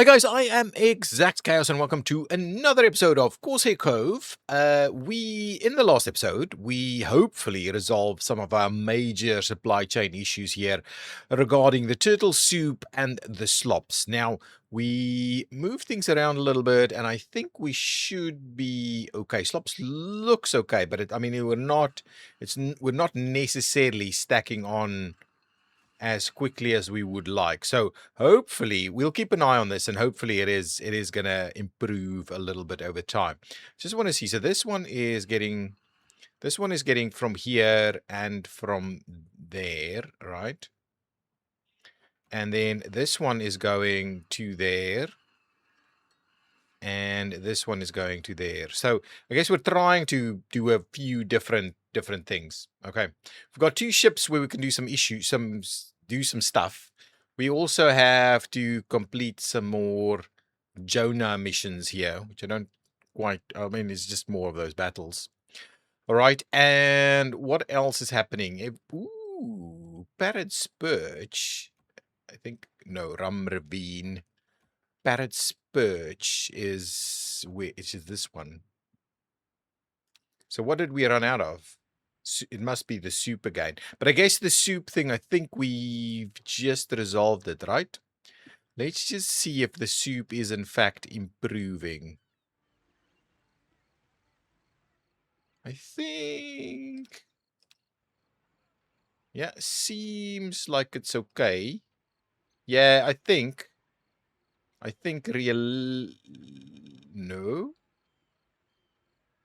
Hi guys, I am ExactChaos and welcome to another episode of Corsair Cove. In the last episode, we hopefully resolved some of our major supply chain issues here regarding the turtle soup and the slops. Now, we moved things around a little bit and I think we should be okay. Slops looks okay, but we're not necessarily stacking on as quickly as we would like. So hopefully we'll keep an eye on this and hopefully it is going to improve a little bit over time. Just want to see. So this one is getting from here and from there, right? And then this one is going to there. And this one is going to there. So I guess we're trying to do a few different things. Okay. We've got two ships where we can do do some stuff. We also have to complete some more Jonah missions here, which I don't quite, I mean, it's just more of those battles. All right. And what else is happening? Ooh, Parrot's Perch. I think, no, Rum Ravine. Parrot's Perch is this one. So what did we run out of? It must be the soup again. But I guess the soup thing, I think we've just resolved it, right? Let's just see if the soup is in fact improving. I think... yeah, seems like it's okay. Yeah, I think real... no?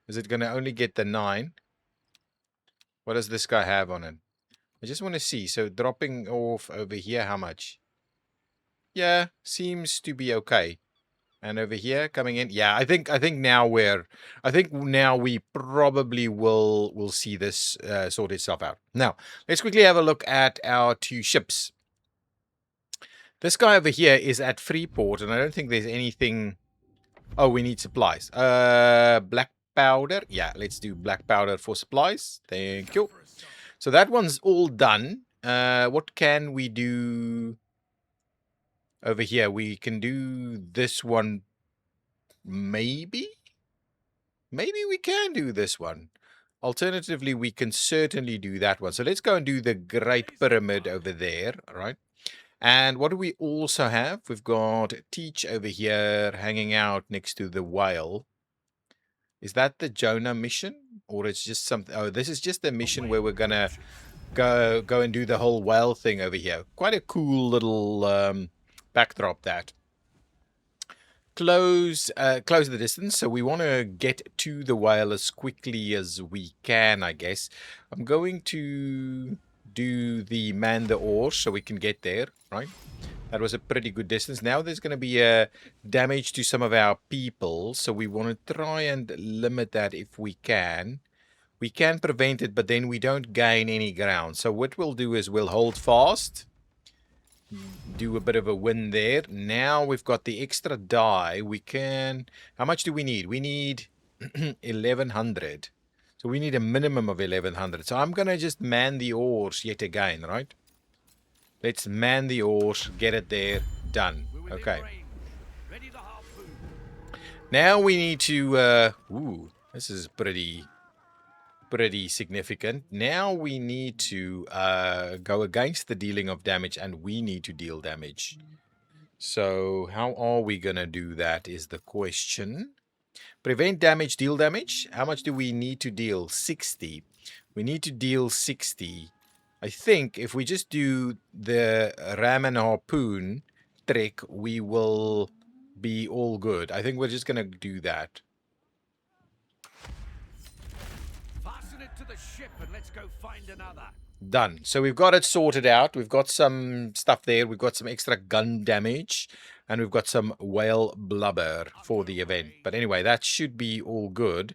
Is it going to only get the 9? What does this guy have on it? I just want to see. So dropping off over here, how much? Yeah, seems to be okay. And over here, coming in, yeah, I think now we probably will see this sort itself out. Now, let's quickly have a look at our two ships. This guy over here is at Freeport, and I don't think there's anything. Oh, we need supplies. Black powder. Yeah, let's do black powder for supplies. Thank you. So that one's all done. What can we do over here? We can do this one. Maybe we can do this one. Alternatively, we can certainly do that one. So let's go and do the Great Pyramid over there, right? And what do we also have? We've got Teach over here hanging out next to the whale. Is that the Jonah mission? Or it's just something... oh, this is just the mission where we're going to go and do the whole whale thing over here. Quite a cool little backdrop, that. Close the distance. So we want to get to the whale as quickly as we can, I guess. I'm going to do the man the oars so we can get there, right? That was a pretty good distance. Now there's going to be a damage to some of our people, so we want to try and limit that if we can. We can prevent it, but then we don't gain any ground. So what we'll do is we'll hold fast, do a bit of a win there. Now we've got the extra die. We can... how much do we need? We need 1100. So we need a minimum of 1100. So I'm going to just man the oars yet again, right? Let's man the oars, get it there, done. Okay. Now we need to... ooh, this is pretty significant. Now we need to go against the dealing of damage, and we need to deal damage. So how are we going to do that is the question. Prevent damage, deal damage. How much do we need to deal? 60. We need to deal 60. I think if we just do the ram and harpoon trick, we will be all good. I think we're just going to do that. Fasten it to the ship and let's go find another. Done. So we've got it sorted out. We've got some stuff there. We've got some extra gun damage. And we've got some whale blubber for the event. But anyway, that should be all good.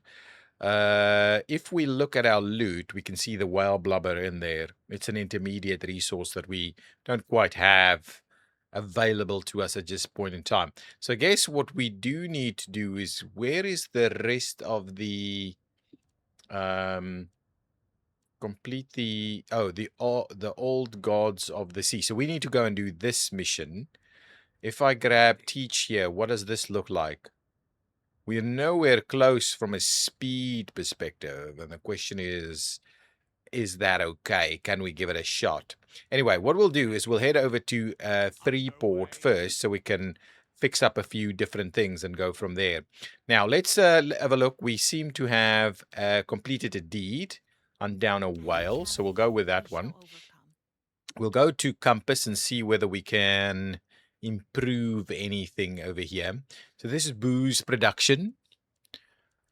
If we look at our loot, we can see the whale blubber in there. It's an intermediate resource that we don't quite have available to us at this point in time. So I guess what we do need to do is, where is the rest of the... complete the old gods of the sea. So we need to go and do this mission. If I grab teach here, what does this look like? We're nowhere close from a speed perspective. And the question is that okay? Can we give it a shot? Anyway, what we'll do is we'll head over to 3 port first so we can fix up a few different things and go from there. Now, let's have a look. We seem to have completed a deed on down a whale, so we'll go with that one. We'll go to compass and see whether we can improve anything over here. So this is booze production.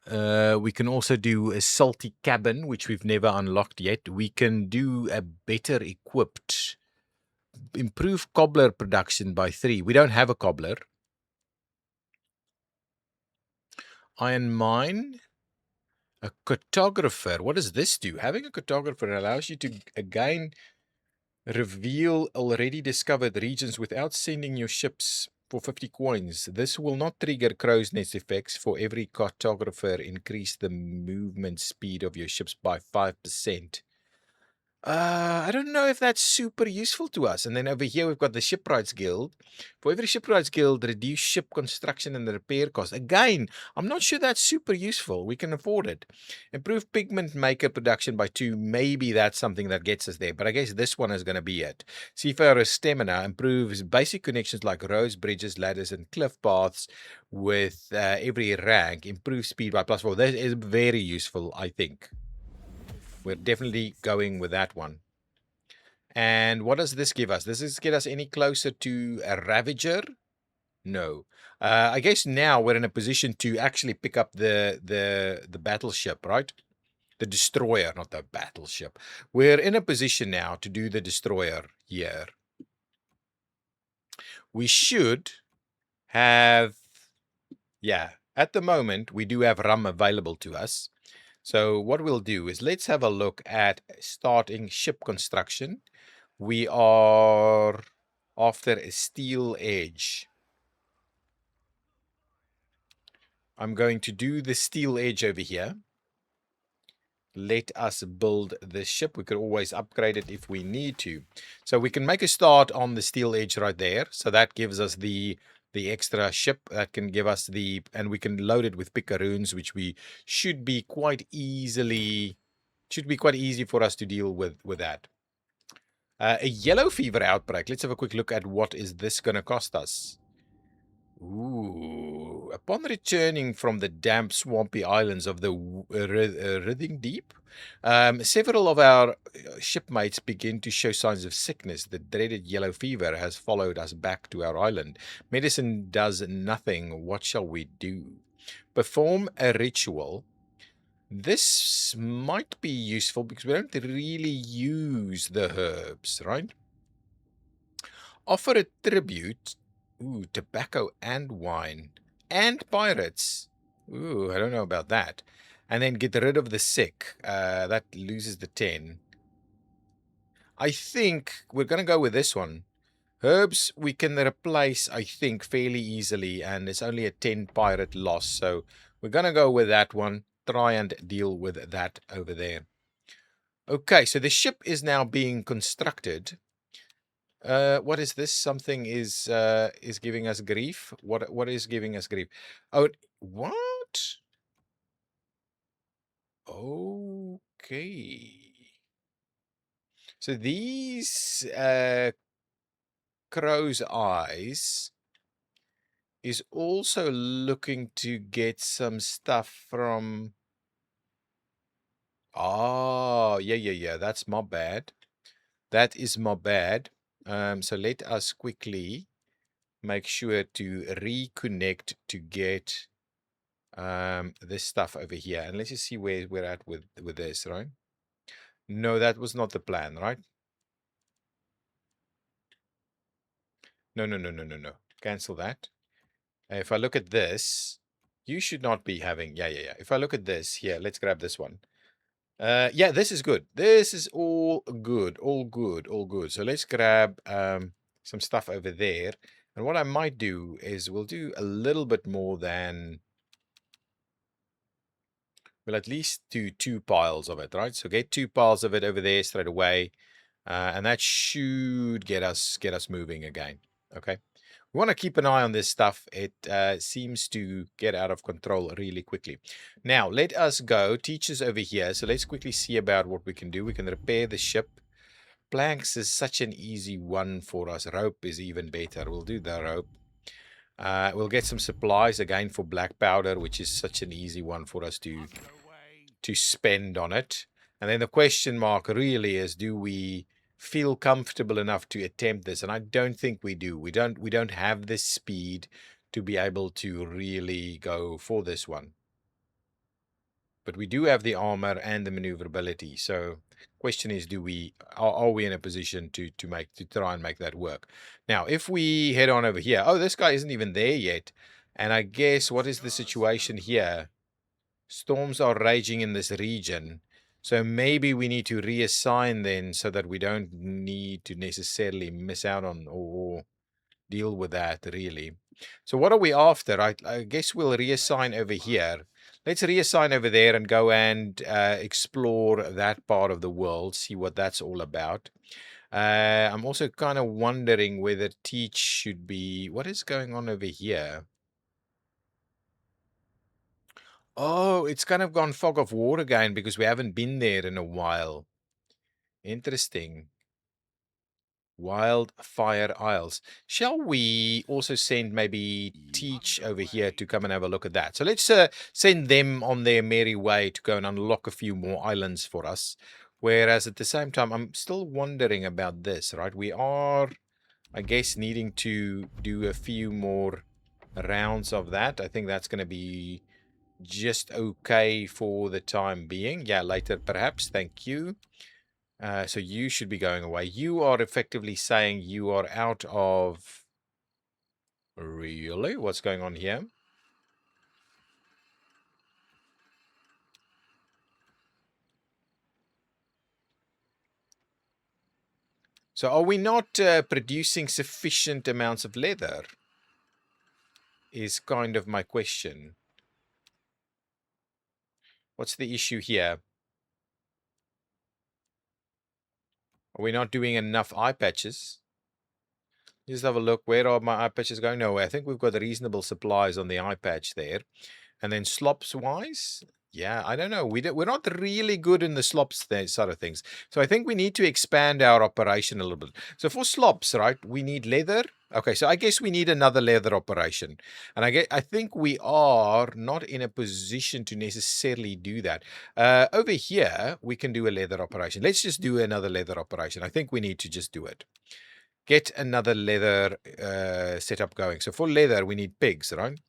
We can also do a salty cabin, which we've never unlocked yet. We can do a better equipped, improve cobbler production by 3. We don't have a cobbler. Iron mine. A cartographer. What does this do? Having a cartographer allows you to again reveal already discovered regions without sending your ships for 50 coins. This will not trigger crow's nest effects. For every cartographer, increase the movement speed of your ships by 5%. I don't know if that's super useful to us. And then over here, we've got the Shipwrights Guild. For every Shipwrights Guild, reduce ship construction and the repair cost. Again, I'm not sure that's super useful. We can afford it. Improve pigment maker production by 2. Maybe that's something that gets us there. But I guess this one is going to be it. Seafarer stamina improves basic connections like roads, bridges, ladders, and cliff paths with every rank. Improve speed by +4. That is very useful, I think. We're definitely going with that one. And what does this give us? Does this get us any closer to a Ravager? No. I guess now we're in a position to actually pick up the battleship, right? The destroyer, not the battleship. We're in a position now to do the destroyer here. We should have, yeah, at the moment we do have rum available to us. So what we'll do is let's have a look at starting ship construction. We are after a steel edge. I'm going to do the steel edge over here. Let us build this ship. We could always upgrade it if we need to. So we can make a start on the steel edge right there. So that gives us the extra ship that can give us and we can load it with pickaroons, which we should be quite easy for us to deal with that. A yellow fever outbreak. Let's have a quick look at what is this going to cost us. Ooh. Upon returning from the damp, swampy islands of the Writhing Deep, several of our shipmates begin to show signs of sickness. The dreaded yellow fever has followed us back to our island. Medicine does nothing. What shall we do? Perform a ritual. This might be useful because we don't really use the herbs, right? Offer a tribute. Ooh, tobacco and wine. And pirates. Ooh, I don't know about that. And then get rid of the sick. That loses the 10. I think we're going to go with this one. Herbs we can replace, I think, fairly easily. And it's only a 10 pirate loss. So we're going to go with that one. Try and deal with that over there. Okay, so the ship is now being constructed. What is this? Something is giving us grief. What is giving us grief? Oh, what? Okay. So these crow's eyes is also looking to get some stuff from. Oh, yeah. That's my bad. That is my bad. So let us quickly make sure to reconnect to get this stuff over here. And let's just see where we're at with this, right? No, that was not the plan, right? No. Cancel that. If I look at this, you should not be having, yeah. If I look at this, here, let's grab this one. Yeah, this is good. This is all good. So let's grab some stuff over there. And what I might do is we'll do a little bit more than, we'll at least do 2 piles of it, right? So get 2 piles of it over there straight away. And that should get us moving again. Okay. We want to keep an eye on this stuff. It seems to get out of control really quickly. Now, let us go. Teachers over here. So let's quickly see about what we can do. We can repair the ship. Planks is such an easy one for us. Rope is even better. We'll do the rope. We'll get some supplies again for black powder, which is such an easy one for us to spend on it. And then the question mark really is, do we feel comfortable enough to attempt this? And I don't think we do. We don't have the speed to be able to really go for this one. But we do have the armor and the maneuverability. So question is, are we in a position to try and make that work? Now, if we head on over here, oh, this guy isn't even there yet. And I guess what is the situation here? Storms are raging in this region. So maybe we need to reassign then so that we don't need to necessarily miss out on or deal with that really. So what are we after? I guess we'll reassign over here. Let's reassign over there and go and explore that part of the world, see what that's all about. I'm also kind of wondering whether teach should be... What is going on over here? Oh, it's kind of gone fog of war again because we haven't been there in a while. Interesting. Wildfire Isles. Shall we also send maybe Teach over here to come and have a look at that? So let's send them on their merry way to go and unlock a few more islands for us. Whereas at the same time, I'm still wondering about this, right? We are, I guess, needing to do a few more rounds of that. I think that's going to be just okay for the time being. Yeah, later perhaps. Thank you. So you should be going away. You are effectively saying you are out of... Really? What's going on here? So are we not producing sufficient amounts of leather? Is kind of my question. What's the issue here? Are we not doing enough eye patches? Just have a look. Where are my eye patches going? No, I think we've got reasonable supplies on the eye patch there. And then slops wise, yeah, I don't know. We're not really good in the slops side of things. So I think we need to expand our operation a little bit. So for slops, right, we need leather. Okay, so I guess we need another leather operation. And I think we are not in a position to necessarily do that. Over here, we can do a leather operation. Let's just do another leather operation. I think we need to just do it. Get another leather setup going. So for leather, we need pigs, right?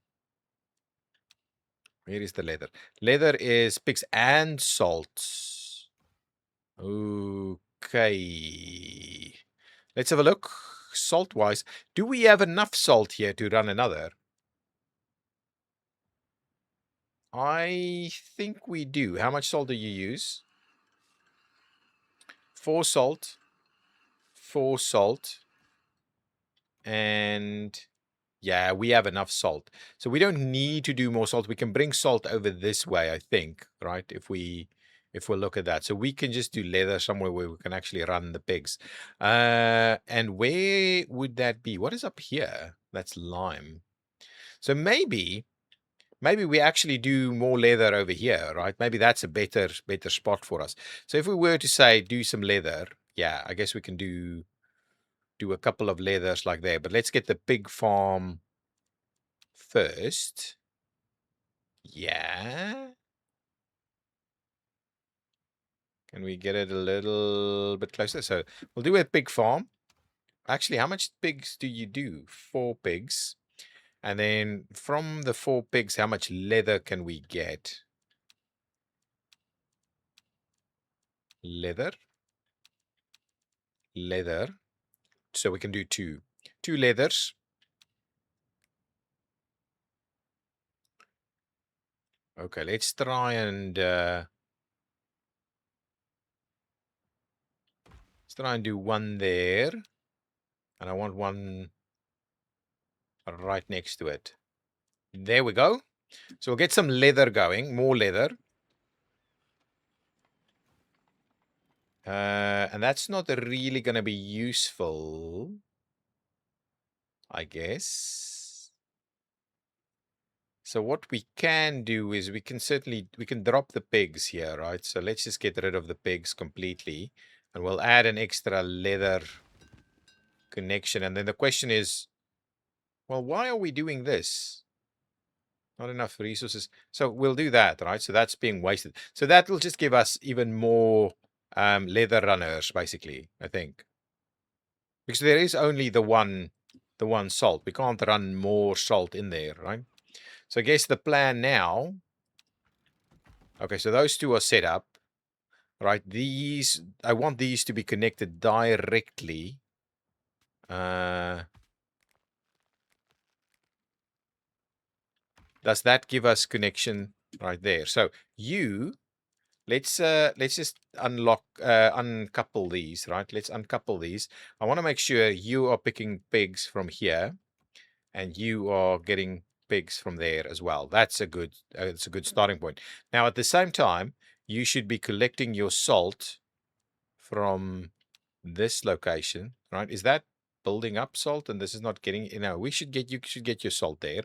Where is the leather? Leather is pigs and salts. Okay. Let's have a look. Salt-wise, do we have enough salt here to run another? I think we do. How much salt do you use? 4 salt. 4 salt. And... yeah, we have enough salt. So we don't need to do more salt. We can bring salt over this way, I think, right? If we look at that. So we can just do leather somewhere where we can actually run the pigs. And where would that be? What is up here? That's lime. So maybe we actually do more leather over here, right? Maybe that's a better spot for us. So if we were to say do some leather, yeah, I guess we can do a couple of leathers like there. But let's get the pig farm first. Yeah. Can we get it a little bit closer? So we'll do a pig farm. Actually, how much pigs do you do? 4 pigs. And then from the 4 pigs, how much leather can we get? Leather. Leather. So we can do 2. 2 leathers. Okay, let's try and do 1 there. And I want 1 right next to it. There we go. So we'll get some leather going, more leather. And that's not really going to be useful. I guess. So what we can do is we can drop the pigs here, right? So let's just get rid of the pigs completely, and we'll add an extra leather connection. And then the question is, well, why are we doing this? Not enough resources. So we'll do that, right? So that's being wasted. So that will just give us even more leather runners, basically, I think. Because there is only the one salt. We can't run more salt in there, right? So I guess the plan now. Okay, so those two are set up. Right, these, I want these to be connected directly. Does that give us connection right there? So let's just uncouple these, right? Let's uncouple these. I want to make sure you are picking pigs from here, and you are getting pigs from there as well. That's a good starting point. Now, at the same time, you should be collecting your salt from this location, right? Is that building up salt and this is not getting, you should get your salt there.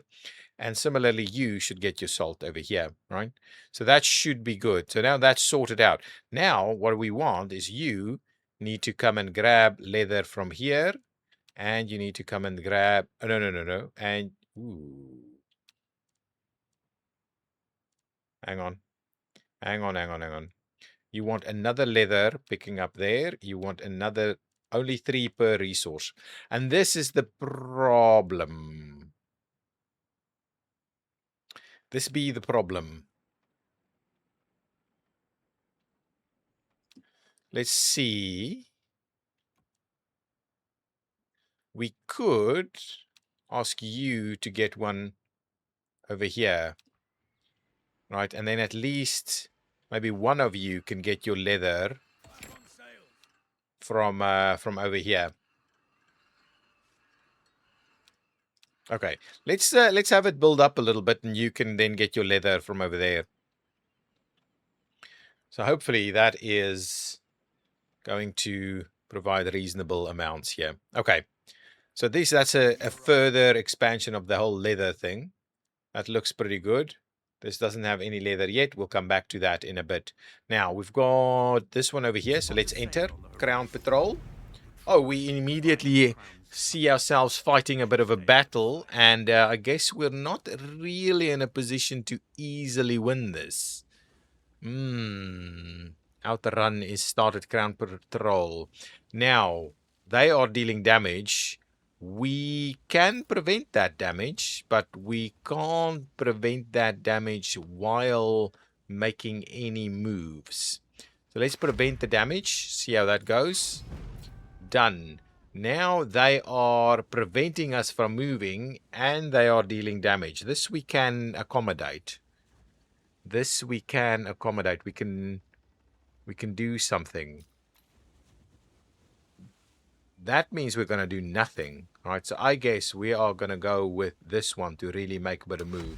And similarly, you should get your salt over here, right? So that should be good. So now that's sorted out. Now, what we want is you need to come and grab leather from here, and you need to come and grab, oh, no. And, ooh, hang on. You want another leather picking up there. You want another, only 3 per resource. And this is the problem. This be the problem. Let's see. We could ask you to get one over here. Right? And then at least maybe one of you can get your leather from over here. Okay, let's have it build up a little bit, and you can then get your leather from over there. So hopefully that is going to provide reasonable amounts here. Okay, so that's a further expansion of the whole leather thing. That looks pretty good. This doesn't have any leather yet. We'll come back to that in a bit. Now we've got this one over here. So let's enter Crown Patrol. Oh, we immediately see ourselves fighting a bit of a battle, and I guess we're not really in a position to easily win this. Outrun is started. Crown Patrol. Now, they are dealing damage. We can prevent that damage, but we can't prevent that damage while making any moves. So let's prevent the damage, see how that goes. Done. Now they are preventing us from moving, and they are dealing damage. This we can accommodate. We can do something. That means we're going to do nothing. All right, so I guess we are going to go with this one to really make a bit of move.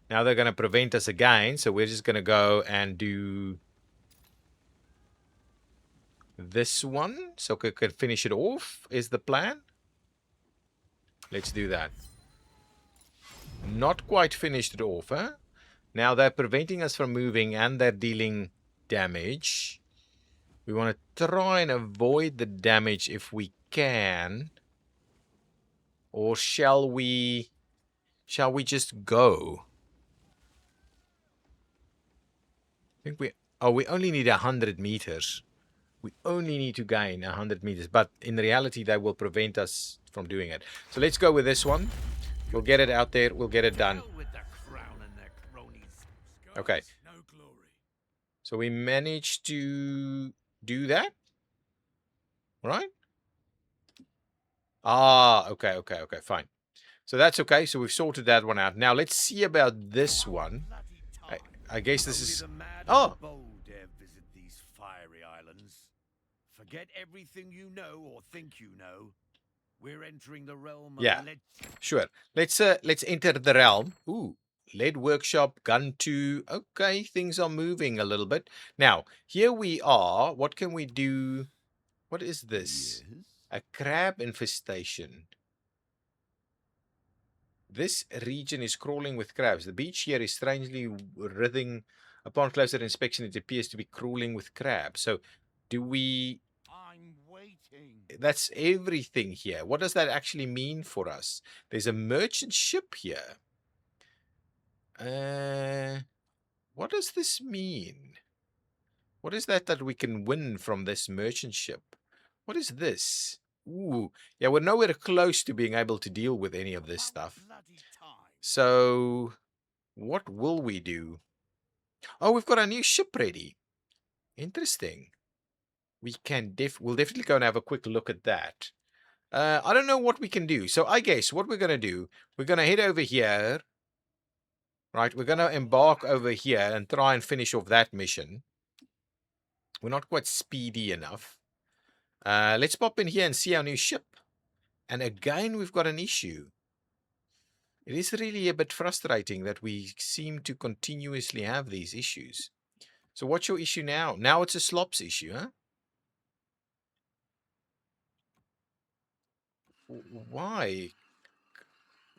Now they're going to prevent us again, so we're just going to go and do this one, so we can finish it off, is the plan. Let's do that. Not quite finished it off, huh? Now they're preventing us from moving, and they're dealing damage. We want to try and avoid the damage if we can. Or shall we just go? I think we only need 100 meters. We only need to gain 100 meters, but in reality, that will prevent us from doing it. So let's go with this one. We'll get it out there. We'll get it done. Okay. So we managed to do that, right? Okay, fine. So that's okay. So we've sorted that one out. Now let's see about this one. I guess this is... Oh! Forget everything you know or think you know. We're entering the realm of lead. Sure. Let's enter the realm. Ooh, lead workshop, gun 2. Okay, things are moving a little bit. Now, here we are. What can we do? What is this? Yes. A crab infestation. This region is crawling with crabs. The beach here is strangely writhing. Upon closer inspection, it appears to be crawling with crabs. So, do we... I'm waiting. That's everything here. What does that actually mean for us? There's a merchant ship here. What does this mean? What is that we can win from this merchant ship? What is this? Ooh, yeah, we're nowhere close to being able to deal with any of this stuff. Bloody time. So, what will we do? Oh, we've got a new ship ready. Interesting. We'll definitely go and have a quick look at that. I don't know what we can do. So I guess what we're going to do, we're going to head over here. Right, we're going to embark over here and try and finish off that mission. We're not quite speedy enough. Let's pop in here and see our new ship. And again, we've got an issue. It is really a bit frustrating that we seem to continuously have these issues. So what's your issue now? Now it's a slops issue, huh? Why?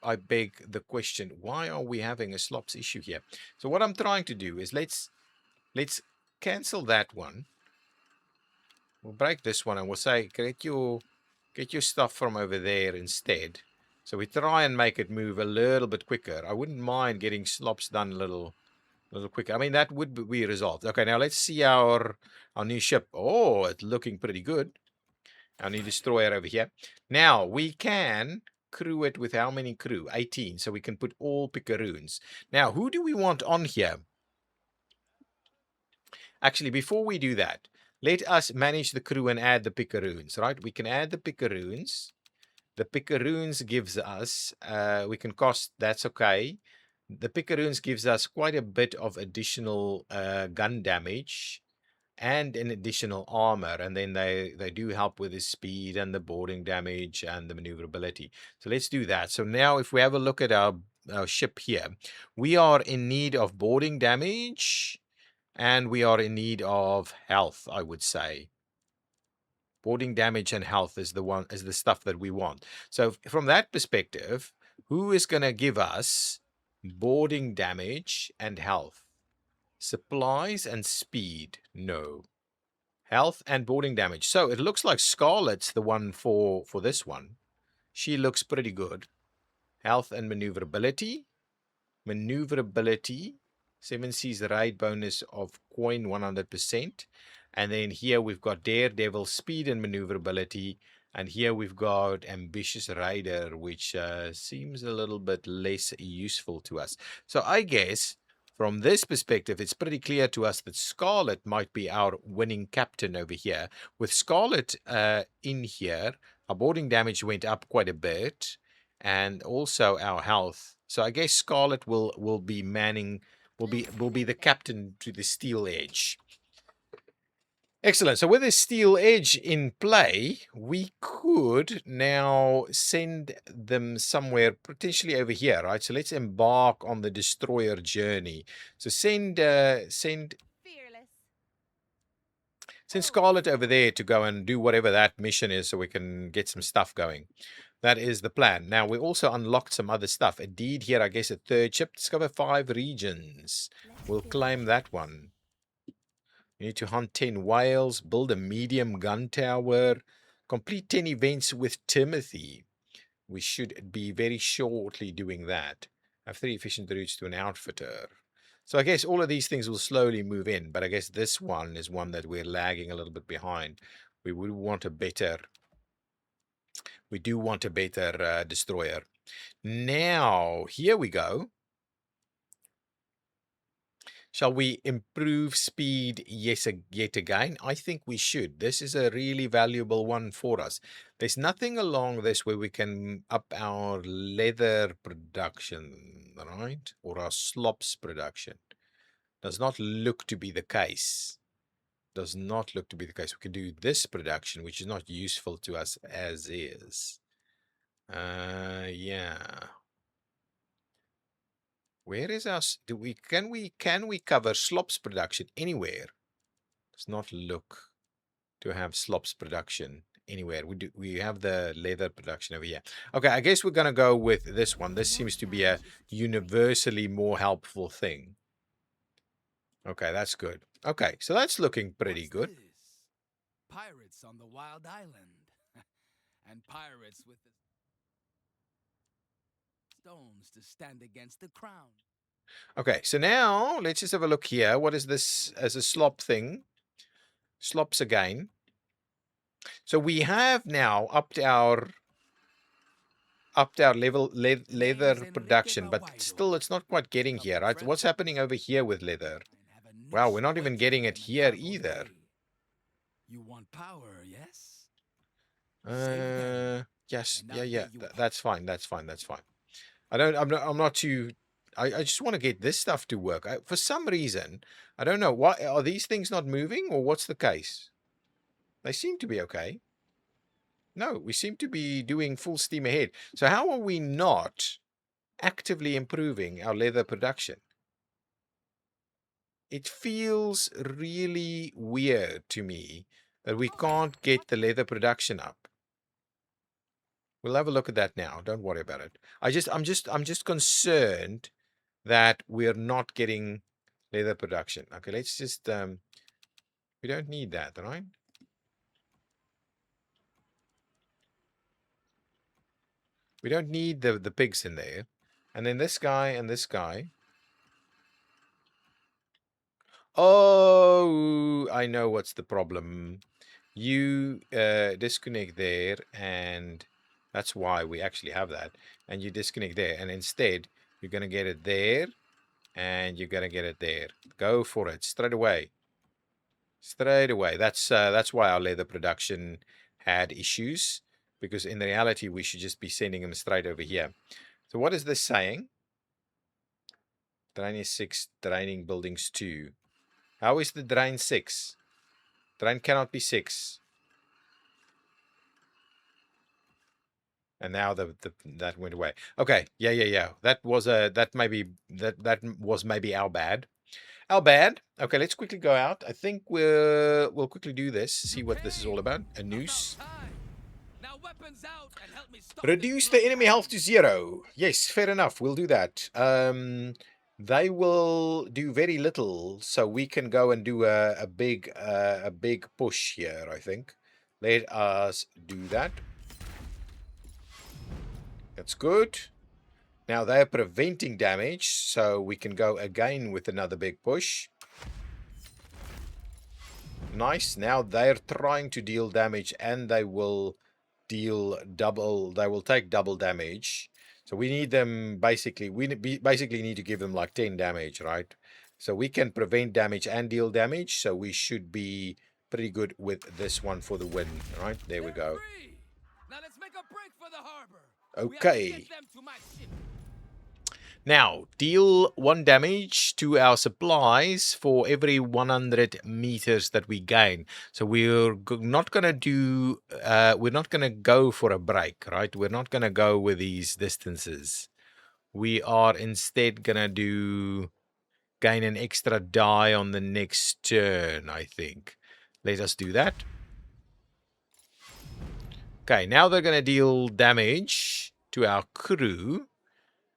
I beg the question. Why are we having a slops issue here? So what I'm trying to do is let's cancel that one. We'll break this one and we'll say get your stuff from over there instead. So we try and make it move a little bit quicker. I wouldn't mind getting slops done a little quicker. I mean, that would be resolved. Okay, now let's see our new ship. Oh, it's looking pretty good. Our new destroyer over here. Now, we can crew it with how many crew? 18. So we can put all pickaroons. Now, who do we want on here? Actually, before we do that, let us manage the crew and add the pickaroons, right? We can add the pickaroons. The pickaroons gives us, we can cost, that's okay. The pickaroons gives us quite a bit of additional gun damage and an additional armor. And then they do help with the speed and the boarding damage and the maneuverability. So let's do that. So now if we have a look at our ship here, we are in need of boarding damage and we are in need of health, I would say. Boarding damage and health is the stuff that we want. So from that perspective, who is going to give us boarding damage and health? Supplies and speed? No. Health and boarding damage. So it looks like Scarlet's the one for this one. She looks pretty good. Health and maneuverability. Maneuverability. 7 Seas raid bonus of coin 100%. And then here we've got Daredevil speed and maneuverability. And here we've got Ambitious Rider, which seems a little bit less useful to us. So I guess from this perspective, it's pretty clear to us that Scarlet might be our winning captain over here. With Scarlet in here, our boarding damage went up quite a bit. And also our health. So I guess Scarlet will be manning, will be the captain to the Steel Edge. Excellent. So with this Steel Edge in play, we could now send them somewhere potentially over here, right? So let's embark on the destroyer journey. So send Scarlet over there to go and do whatever that mission is so we can get some stuff going. That is the plan. Now, we also unlocked some other stuff. A deed here, I guess a third ship. Discover 5 regions. We'll claim that one. You need to hunt 10 whales, build a medium gun tower, complete 10 events with Timothy. We should be very shortly doing that. Have 3 efficient routes to an outfitter. So I guess all of these things will slowly move in, but I guess this one is one that we're lagging a little bit behind. We would want a better... We do want a better destroyer. Now, here we go. Shall we improve speed yet again? I think we should. This is a really valuable one for us. There's nothing along this where we can up our leather production, right? Or our slops production. Does not look to be the case. Does not look to be the case. We can do this production, which is not useful to us as is. Yeah. Where is our... Can we cover slops production anywhere? Does not look to have slops production anywhere. We have the leather production over here. Okay, I guess we're gonna go with this one. This seems to be a universally more helpful thing. Okay, that's good. Okay, so that's looking pretty good. This? Pirates on the wild island. And pirates with the stones to stand against the crown. Okay, so now let's just have a look here. What is this as a slop thing? Slops again. So we have now upped our leather production, but still it's not quite getting here, right? What's happening over here with leather? Wow, we're not even getting it here either. You want power, yes? Yes, yeah. That's fine. That's fine. I'm not too. I just want to get this stuff to work. For some reason, I don't know. Why are these things not moving, or what's the case? They seem to be okay. No, we seem to be doing full steam ahead. So how are we not actively improving our leather production? It feels really weird to me that we can't get the leather production up. We'll have a look at that now. Don't worry about it. I'm just concerned that we're not getting leather production. Okay, let's just we don't need that, right? We don't need the pigs in there. And then this guy and this guy. Oh, I know what's the problem. You disconnect there, and that's why we actually have that. And you disconnect there, and instead you're gonna get it there, and you're gonna get it there. Go for it straight away. Straight away. That's why our leather production had issues, because in reality we should just be sending them straight over here. So what is this saying? Drain is 6, draining buildings 2. How is the drain 6? Drain cannot be 6. And now that went away. Okay, yeah. That was maybe our bad. Our bad. Okay, let's quickly go out. I think we'll quickly do this. See what this is all about. A noose. Reduce the enemy health to 0. Yes, fair enough. We'll do that. They will do very little, so we can go and do a big push here, I think. Let us do that. That's good. Now they're preventing damage, so we can go again with another big push. Nice. Now they're trying to deal damage, and they will deal double. They will take double damage. So we need them basically. We basically need to give them like 10 damage, right? So we can prevent damage and deal damage. So we should be pretty good with this one for the win, right? There we go. Now let's make a break for the harbor. Okay. Now, deal 1 damage to our supplies for every 100 meters that we gain. So we're not going to do, we're not going to go for a break, right? We're not going to go with these distances. We are instead going to do gain an extra die on the next turn, I think. Let us do that. Okay, now they're going to deal damage to our crew.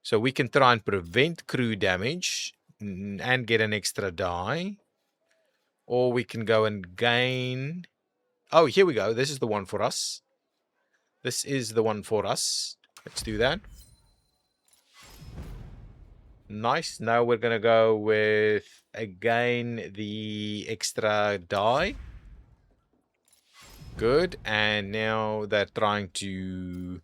So we can try and prevent crew damage and get an extra die. Or we can go and gain... Oh, here we go. This is the one for us. This is the one for us. Let's do that. Nice. Now we're going to go with, again, the extra die. Good. And now they're trying to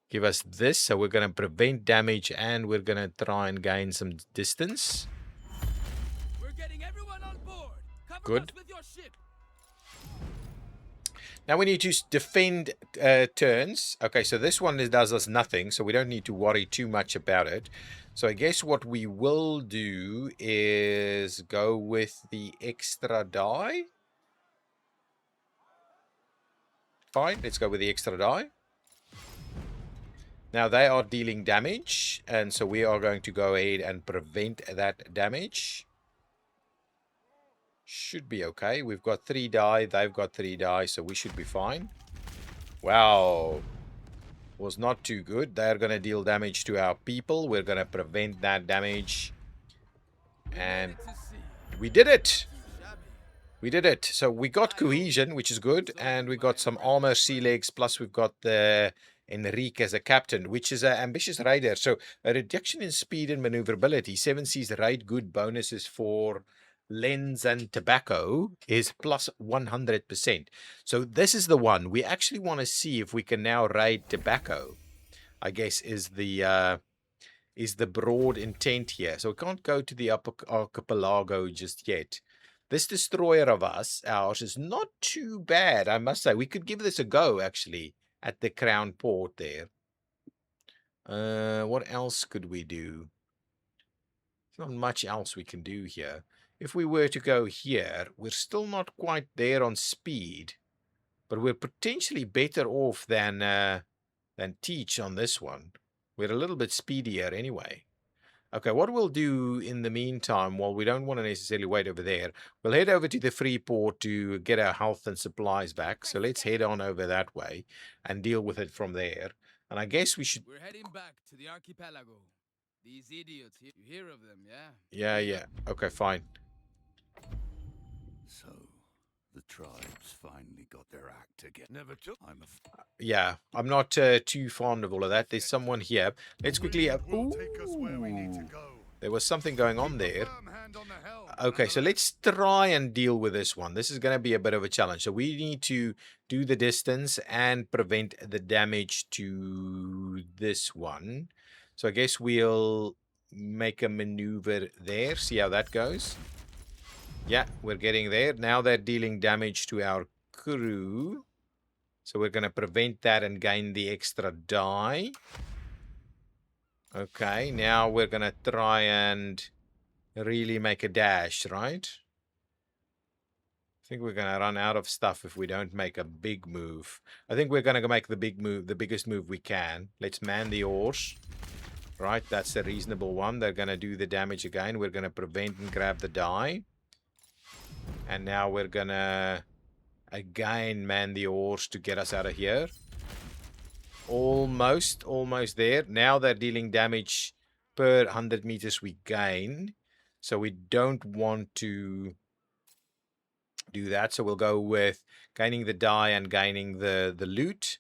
give us this. So we're going to prevent damage, and we're going to try and gain some distance. We're getting everyone on board. Cover Good. us with your ship. Now we need to defend turns. Okay, so this one does us nothing, so we don't need to worry too much about it. So I guess what we will do is go with the extra die. Fine, let's go with the extra die. Now they are dealing damage, and so we are going to go ahead and prevent that damage. Should be okay. We've got 3 die. They've got 3 die. So we should be fine. Wow. Was not too good. They're going to deal damage to our people. We're going to prevent that damage. And we did it. We did it. So we got cohesion, which is good. And we got some armor, sea legs. Plus we've got the Enrique as a captain, which is an ambitious raider. So a reduction in speed and maneuverability. 7 seas raid good bonuses for lens and tobacco is plus 100%. So this is the one. We actually want to see if we can now raid tobacco, I guess is the broad intent here. So we can't go to the upper archipelago just yet. This destroyer of ours is not too bad, I must say. We could give this a go, actually, at the Crown Port there. What else could we do? There's not much else we can do here. If we were to go here, we're still not quite there on speed, but we're potentially better off than Teach on this one. We're a little bit speedier anyway. Okay, what we'll do in the meantime, while we don't want to necessarily wait over there, we'll head over to the free port to get our health and supplies back. So let's head on over that way and deal with it from there. And I guess we should... We're heading back to the archipelago. These idiots here. You hear of them, yeah? Yeah. Okay, fine. So, the tribes finally got their act together. Never took. Yeah, I'm not too fond of all of that. There's someone here. Let's quickly... Ooh, there was something going on there. Okay, so let's try and deal with this one. This is going to be a bit of a challenge. So we need to do the distance and prevent the damage to this one. So I guess we'll make a maneuver there. See how that goes. Yeah, we're getting there. Now they're dealing damage to our crew. So we're going to prevent that and gain the extra die. Okay, now we're going to try and really make a dash, right? I think we're going to run out of stuff if we don't make a big move. I think we're going to make the big move, the biggest move we can. Let's man the oars. Right, that's a reasonable one. They're going to do the damage again. We're going to prevent and grab the die. And now we're going to again man the oars to get us out of here. Almost there. Now they're dealing damage per 100 meters we gain. So we don't want to do that. So we'll go with gaining the die and gaining the loot.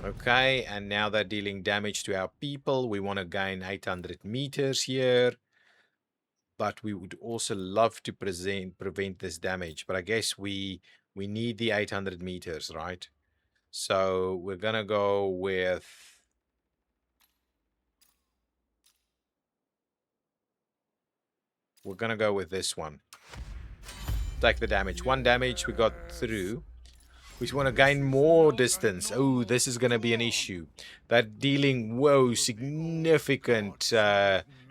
Okay, and now they're dealing damage to our people. We want to gain 800 meters here. But we would also love to prevent this damage. But I guess we need the 800 meters, right? So we're going to go with... We're going to go with this one. Take the damage. 1 damage we got through. We want to gain more distance. Oh, this is going to be an issue. They're dealing, whoa, significant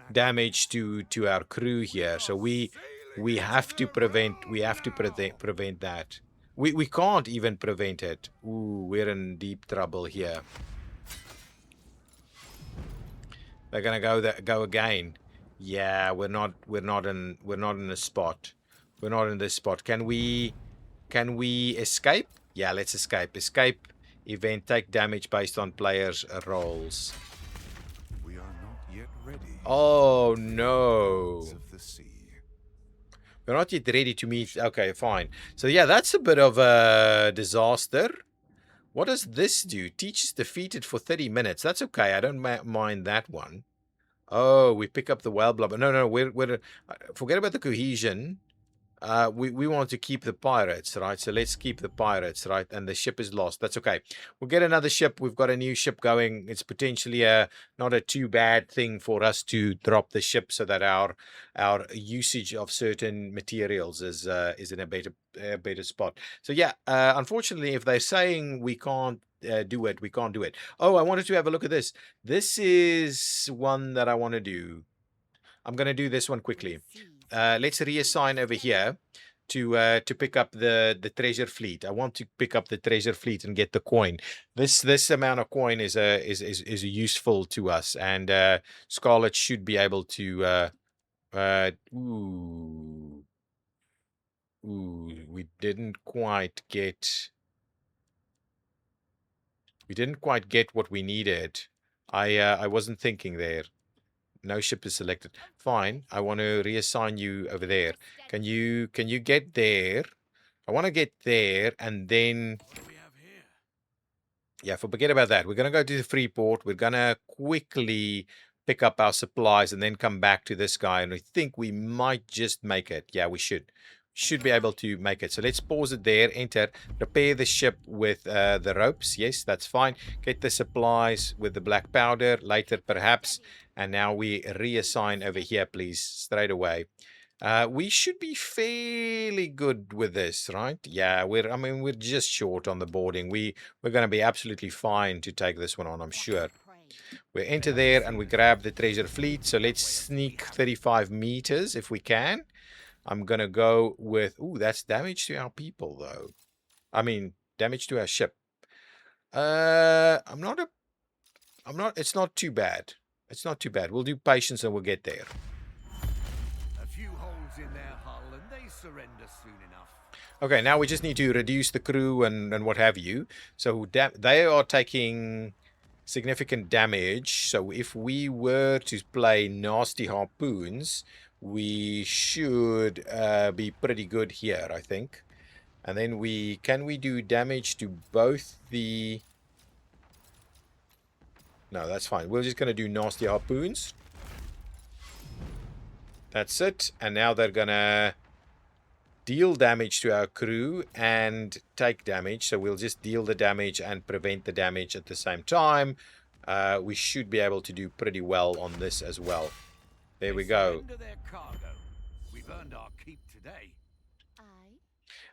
damage to our crew here. So we have to prevent that. We can't even prevent it. Ooh, we're in deep trouble here. They're gonna go again. Yeah, we're not in a spot. We're not in this spot. Can we escape? Yeah, let's escape. Escape event, take damage based on players' rolls. We are not yet ready. Oh no. We're not yet ready to meet. Okay, fine. So yeah, that's a bit of a disaster. What does this do? Teach is defeated for 30 minutes. That's okay. I don't mind that one. Oh, we pick up the whale blubber. No, we're forget about the cohesion. We want to keep the pirates, right? So let's keep the pirates, right? And the ship is lost. That's okay. We'll get another ship. We've got a new ship going. It's potentially not a too bad thing for us to drop the ship so that our usage of certain materials is in a better spot. So yeah, unfortunately, if they're saying we can't do it, we can't do it. Oh, I wanted to have a look at this. This is one that I want to do. I'm going to do this one quickly. Let's reassign over here to pick up the treasure fleet. I want to pick up the treasure fleet and get the coin. This amount of coin is useful to us, and Scarlet should be able to Ooh. Ooh, we didn't quite get what we needed. I wasn't thinking there. No ship is selected. Fine. I want to reassign you over there. Can you get there? I want to get there and then What do we have here? yeah, forget about that. We're gonna go to the free port. We're gonna quickly pick up our supplies and then come back to this guy. And we think we might just make it. Yeah, we should. Should be able to make it. So let's pause it there. Enter. Repair the ship with the ropes. Yes, that's fine. Get the supplies with the black powder later, perhaps. And now we reassign over here, please, straight away. We should be fairly good with this, right? Yeah, we're just short on the boarding. We're going to be absolutely fine to take this one on, I'm sure. We enter there and we grab the treasure fleet. So let's sneak 35 meters if we can. I'm going to go with... Ooh, that's damage to our people, though. I mean, damage to our ship. It's not too bad. It's not too bad. We'll do patience and we'll get there. A few holes in their hull and they surrender soon enough. Okay, now we just need to reduce the crew and what have you. So they are taking significant damage. So if we were to play nasty harpoons, we should be pretty good here, I think. And then can we do damage to both the... No, that's fine. We're just going to do nasty harpoons. That's it. And now they're going to deal damage to our crew and take damage. So we'll just deal the damage and prevent the damage at the same time. We should be able to do pretty well on this as well. There we go. Their cargo. We've earned our keep today.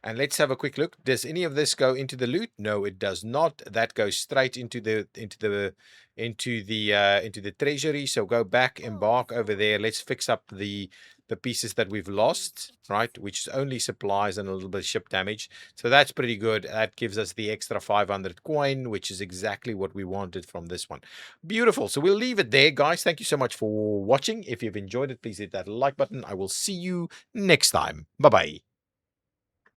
And let's have a quick look. Does any of this go into the loot? No, it does not. That goes straight into the treasury. So go back, embark over there. Let's fix up the pieces that we've lost, right? Which is only supplies and a little bit of ship damage. So that's pretty good. That gives us the extra 500 coin, which is exactly what we wanted from this one. Beautiful. So we'll leave it there, guys. Thank you so much for watching. If you've enjoyed it, please hit that like button. I will see you next time. Bye-bye.